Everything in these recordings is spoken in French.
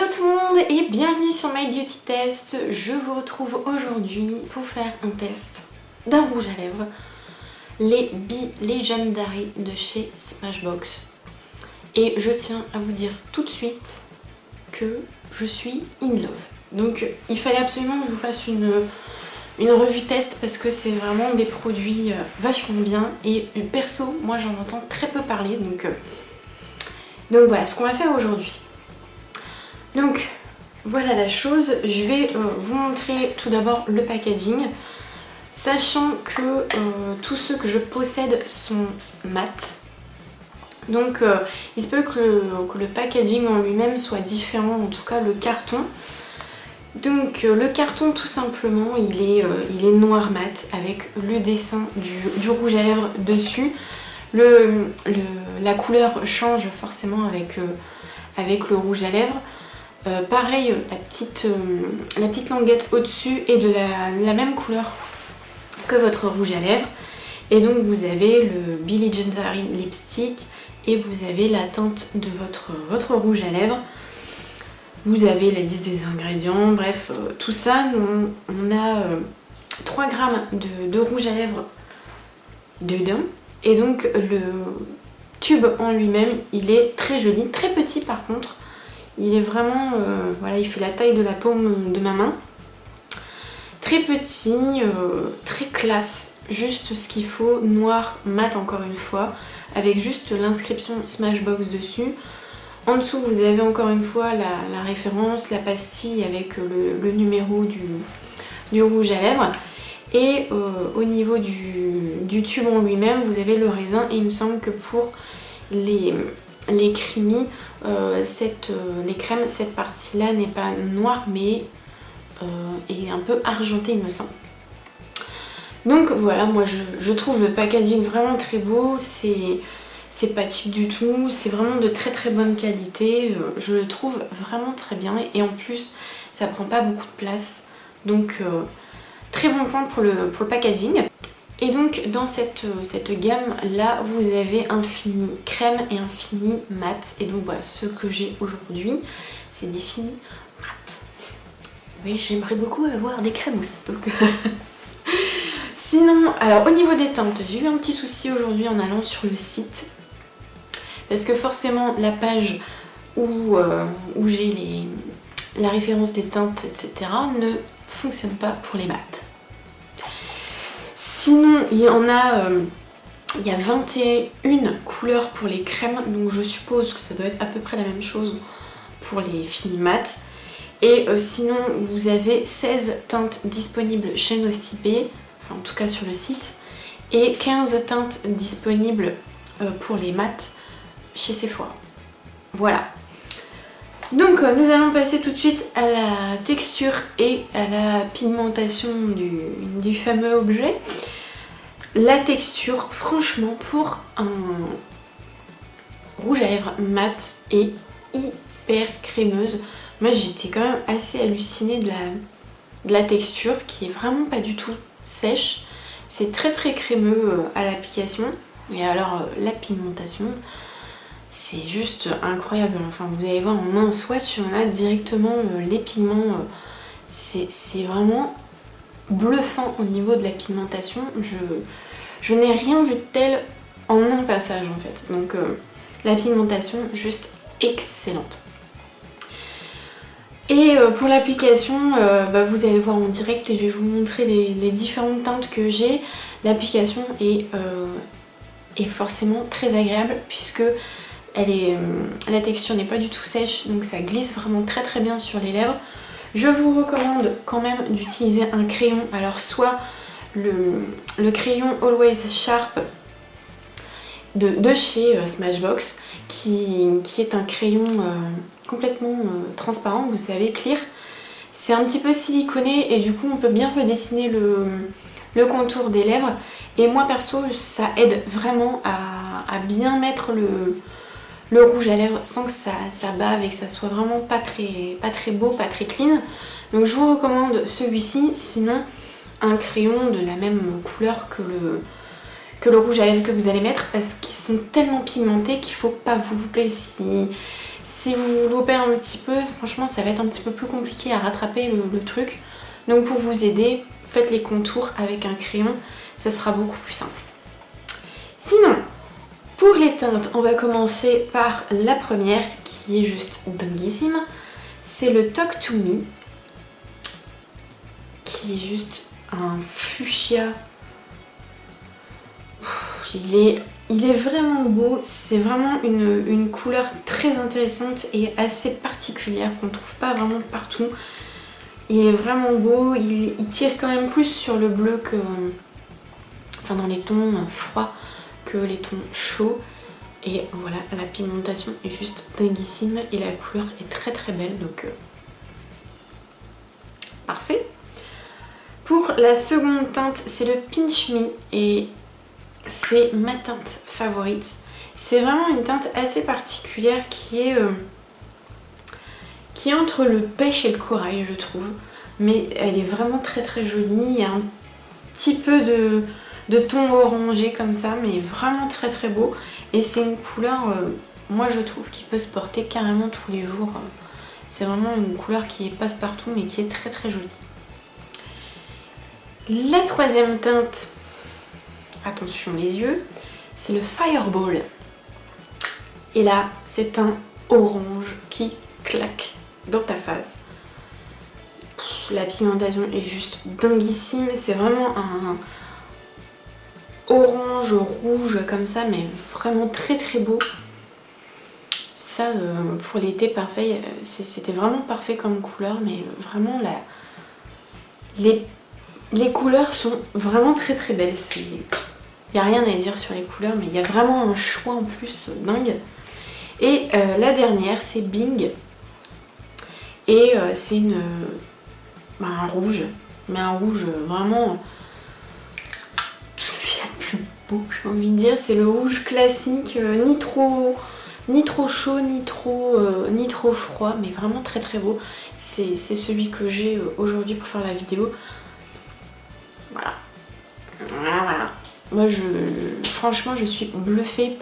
Hello tout le monde et bienvenue sur My Beauty Test. Je vous retrouve aujourd'hui pour faire un test d'un rouge à lèvres, les Be Legendary de chez Smashbox. Et je tiens à vous dire tout de suite que je suis in love. Donc il fallait absolument que je vous fasse une revue test parce que c'est vraiment des produits vachement bien et perso moi j'en entends très peu parler donc voilà ce qu'on va faire aujourd'hui. Donc voilà la chose, je vais vous montrer tout d'abord le packaging, sachant que tous ceux que je possède sont mat. Donc il se peut que le packaging en lui-même soit différent, en tout cas le carton. Donc le carton tout simplement il est noir mat avec le dessin du rouge à lèvres dessus. La couleur change forcément avec le rouge à lèvres. Pareil, la petite languette au-dessus est de la même couleur que votre rouge à lèvres. Et donc vous avez le Be Legendary Lipstick et vous avez la teinte de votre rouge à lèvres. Vous avez la liste des ingrédients, bref, tout ça. On a 3 grammes de rouge à lèvres dedans. Et donc le tube en lui-même, il est très joli, très petit par contre. Il est vraiment, voilà, il fait la taille de la paume de ma main. Très petit, très classe, juste ce qu'il faut, noir, mat encore une fois, avec juste l'inscription Smashbox dessus. En dessous, vous avez encore une fois la référence, la pastille avec le numéro du rouge à lèvres. Et au niveau du tube en lui-même, vous avez le raisin. Et il me semble que pour les creamy, les crèmes, cette partie-là n'est pas noire mais est un peu argentée il me semble. Donc voilà, moi je trouve le packaging vraiment très beau, c'est pas cheap du tout, c'est vraiment de très très bonne qualité, je le trouve vraiment très bien et en plus ça prend pas beaucoup de place, donc très bon point pour le packaging. Et donc dans cette gamme là vous avez un fini crème et un fini mat. Et donc voilà, ce que j'ai aujourd'hui c'est des finis mat. Oui, j'aimerais beaucoup avoir des crèmes aussi donc sinon, alors au niveau des teintes, j'ai eu un petit souci aujourd'hui en allant sur le site. Parce que forcément la page où j'ai la référence des teintes etc. ne fonctionne pas pour les mats. Sinon, il y a 21 couleurs pour les crèmes, donc je suppose que ça doit être à peu près la même chose pour les finis mat. Et sinon, vous avez 16 teintes disponibles chez Nostipé, enfin en tout cas sur le site, et 15 teintes disponibles pour les mats chez Sephora. Voilà. Donc nous allons passer tout de suite à la texture et à la pigmentation du fameux objet. La texture, franchement, pour un rouge à lèvres mat est hyper crémeuse. Moi j'étais quand même assez hallucinée de la texture qui est vraiment pas du tout sèche. C'est très très crémeux à l'application. Et alors la pigmentation, c'est juste incroyable, enfin vous allez voir en un swatch on a directement les pigments, c'est vraiment bluffant au niveau de la pigmentation, je n'ai rien vu de tel en un passage en fait, donc la pigmentation juste excellente. Et pour l'application, vous allez voir en direct et je vais vous montrer les différentes teintes que j'ai. L'application est forcément très agréable puisque la texture n'est pas du tout sèche, donc ça glisse vraiment très très bien sur les lèvres. Je vous recommande quand même d'utiliser un crayon, alors soit le crayon Always Sharp de chez Smashbox qui est un crayon complètement transparent, vous savez, clear. C'est un petit peu siliconé et du coup on peut bien redessiner le contour des lèvres. Et moi perso ça aide vraiment à bien mettre le rouge à lèvres sans que ça bave et que ça soit vraiment pas très beau, pas très clean. Donc je vous recommande celui-ci, sinon un crayon de la même couleur que le rouge à lèvres que vous allez mettre parce qu'ils sont tellement pigmentés qu'il faut pas vous louper. Si vous loupez un petit peu, franchement ça va être un petit peu plus compliqué à rattraper le truc. Donc pour vous aider, faites les contours avec un crayon, ça sera beaucoup plus simple. Sinon, pour les teintes, on va commencer par la première qui est juste dinguissime. C'est le Talk to Me, qui est juste un fuchsia. Il est vraiment beau, c'est vraiment une couleur très intéressante et assez particulière qu'on ne trouve pas vraiment partout. Il est vraiment beau, il tire quand même plus sur le bleu que... Enfin dans les tons froids que les tons chauds. Et voilà, la pigmentation est juste dinguissime et la couleur est très très belle, donc parfait. Pour la seconde teinte, c'est le Pinch Me et c'est ma teinte favorite. C'est vraiment une teinte assez particulière qui est entre le pêche et le corail, je trouve. Mais elle est vraiment très très jolie. Il y a un petit peu de ton orangé comme ça, mais vraiment très très beau. Et c'est une couleur, moi je trouve, qui peut se porter carrément tous les jours. C'est vraiment une couleur qui passe partout, mais qui est très très jolie. La troisième teinte, attention les yeux, c'est le Fireball. Et là, c'est un orange qui claque dans ta face. La pigmentation est juste dinguissime. C'est vraiment un orange rouge comme ça, mais vraiment très très beau. Ça, pour l'été parfait, c'était vraiment parfait comme couleur, mais vraiment les couleurs sont vraiment très très belles. Il n'y a rien à dire sur les couleurs, mais il y a vraiment un choix en plus dingue. Et la dernière, c'est Bing. Et c'est un rouge, mais un rouge vraiment tout ce qu'il y a de plus beau, j'ai envie de dire. C'est le rouge classique, ni trop chaud, ni trop froid, mais vraiment très très beau. C'est celui que j'ai aujourd'hui pour faire la vidéo. Voilà. Moi, franchement, je suis bluffée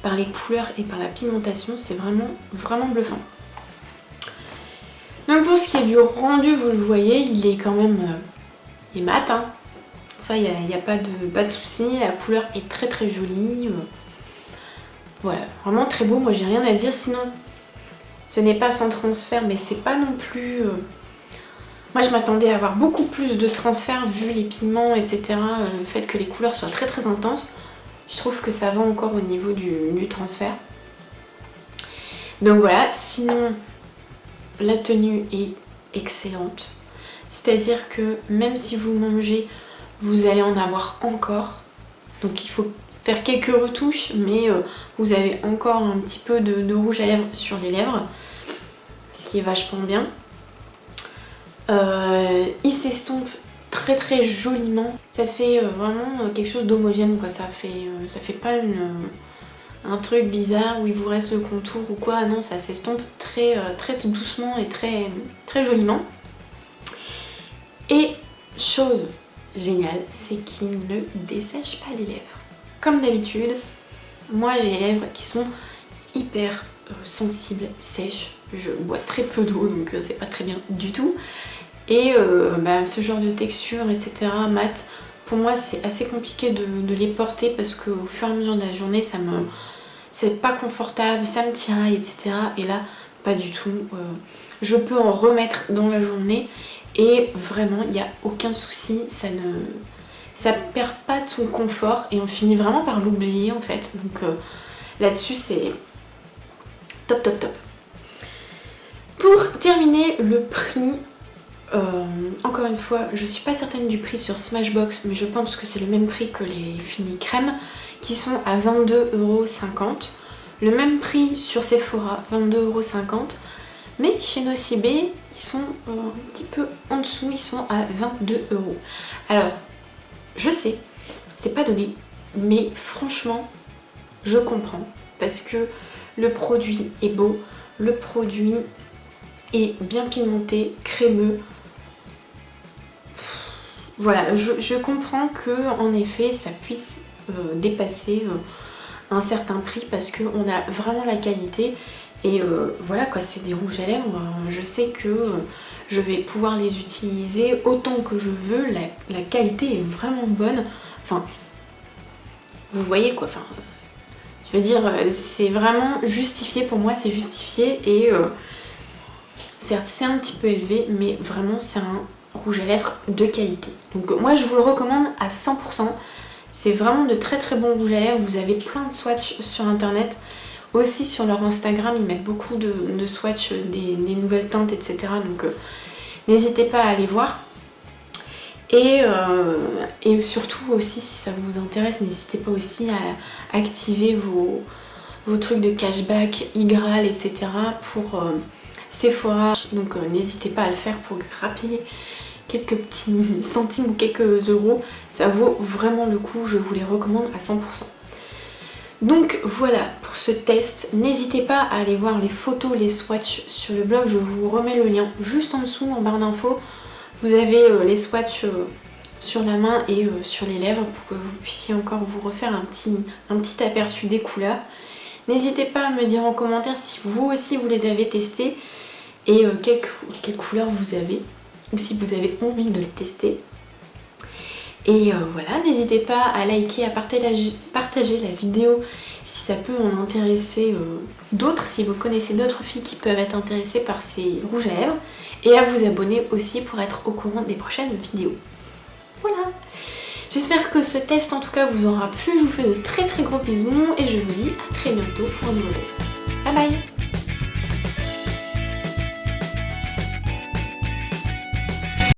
par les couleurs et par la pigmentation. C'est vraiment, vraiment bluffant. Donc pour ce qui est du rendu, vous le voyez, il est quand même il est mat. Hein. Ça, il n'y a pas de souci. La couleur est très très jolie. Voilà, vraiment très beau. Moi, j'ai rien à dire. Sinon, ce n'est pas sans transfert, mais c'est pas non plus... Moi, je m'attendais à avoir beaucoup plus de transfert vu les pigments, etc. Le fait que les couleurs soient très très intenses. Je trouve que ça va encore au niveau du transfert. Donc voilà, sinon... La tenue est excellente, c'est-à-dire que même si vous mangez, vous allez en avoir encore. Donc il faut faire quelques retouches, mais vous avez encore un petit peu de rouge à lèvres sur les lèvres, ce qui est vachement bien. Il s'estompe très très joliment. Ça fait vraiment quelque chose d'homogène, quoi. Ça fait pas un truc bizarre où il vous reste le contour ou quoi. Non, ça s'estompe très doucement et très, très joliment. Et chose géniale, c'est qu'il ne dessèche pas les lèvres. Comme d'habitude, moi j'ai les lèvres qui sont hyper sensibles, sèches. Je bois très peu d'eau, donc c'est pas très bien du tout. Et ce genre de texture, etc., mat, pour moi c'est assez compliqué de les porter parce qu'au fur et à mesure de la journée, c'est pas confortable, ça me tiraille, etc. Et là, pas du tout. Je peux en remettre dans la journée et vraiment, il n'y a aucun souci. Ça perd pas de son confort et on finit vraiment par l'oublier en fait. Donc là-dessus, c'est top, top, top. Pour terminer, le prix... encore une fois, je suis pas certaine du prix sur Smashbox, mais je pense que c'est le même prix que les Fini Crème qui sont à 22,50 €. Le même prix sur Sephora, 22,50 €. Mais chez Nocibé, ils sont un petit peu en dessous, ils sont à 22 €. Alors, je sais, c'est pas donné, mais franchement, je comprends parce que le produit est beau, le produit est bien pigmenté, crémeux. Voilà, je comprends que en effet ça puisse dépasser un certain prix parce qu'on a vraiment la qualité Et voilà quoi, c'est des rouges à lèvres, je sais que je vais pouvoir les utiliser autant que je veux, la qualité est vraiment bonne. Enfin, vous voyez quoi, enfin, je veux dire, c'est vraiment justifié pour moi, c'est justifié et certes c'est un petit peu élevé, mais vraiment c'est un rouge à lèvres de qualité. Donc moi je vous le recommande à 100%, c'est vraiment de très très bons rouges à lèvres, vous avez plein de swatchs sur internet. Aussi sur leur Instagram, ils mettent beaucoup de swatchs, des nouvelles teintes, etc. Donc n'hésitez pas à aller voir. Et surtout aussi, si ça vous intéresse, n'hésitez pas aussi à activer vos trucs de cashback, Igral, etc. pour Sephora. Donc n'hésitez pas à le faire pour grappiller quelques petits centimes ou quelques euros. Ça vaut vraiment le coup, je vous les recommande à 100%. Donc voilà pour ce test, n'hésitez pas à aller voir les photos, les swatchs sur le blog, je vous remets le lien juste en dessous en barre d'infos. Vous avez les swatchs sur la main et sur les lèvres pour que vous puissiez encore vous refaire un petit aperçu des couleurs. N'hésitez pas à me dire en commentaire si vous aussi vous les avez testés et quelle couleur vous avez ou si vous avez envie de le tester. Et voilà, n'hésitez pas à liker, à partager la vidéo si ça peut en intéresser d'autres, si vous connaissez d'autres filles qui peuvent être intéressées par ces rouges à lèvres, et à vous abonner aussi pour être au courant des prochaines vidéos. Voilà, j'espère que ce test en tout cas vous aura plu, je vous fais de très très gros bisous et je vous dis à très bientôt pour un nouveau test. Bye bye.